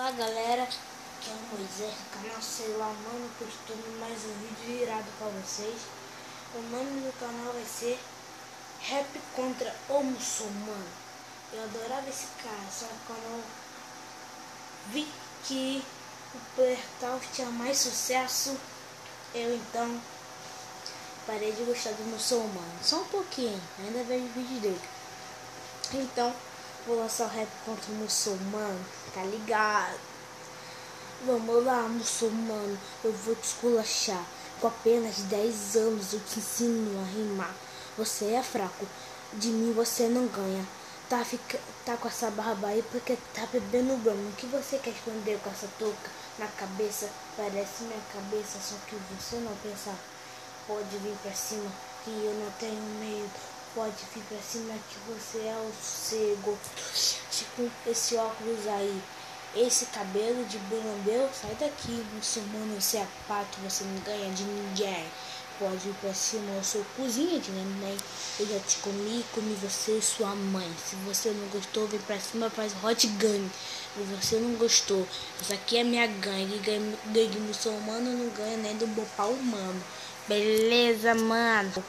Olá galera, aqui é o Moisés do canal Sei Lá Mano, postando mais um vídeo irado pra vocês. O nome do canal vai ser Rap contra o Muçulmano. Eu adorava esse cara, só que quando eu vi que o Player Tal tinha mais sucesso, eu então parei de gostar do Muçulmano. Só um pouquinho, ainda vejo vídeo dele. Então, vou lançar o Rap contra o Muçulmano, tá ligado? Vamos lá, muçulmano, eu vou te esculachar. Com apenas 10 anos eu te ensino a rimar. Você é fraco, de mim você não ganha. Tá com essa barba aí porque tá bebendo brama. O que você quer esconder com essa touca na cabeça? Parece minha cabeça, só que você não pensa. Pode vir pra cima, que eu não tenho medo. Pode vir pra cima que você é o cego. Com esse óculos aí, esse cabelo de bulambeu, sai daqui, muçulmano, você é pato, você não ganha de ninguém. Pode ir pra cima, eu sou cozinha de neném. Eu já te comi você e sua mãe. Se você não gostou, vem pra cima, faz hot gun. Se você não gostou, essa aqui é minha gangue. Gangue muçulmano não ganha nem do bopal humano. Beleza, mano?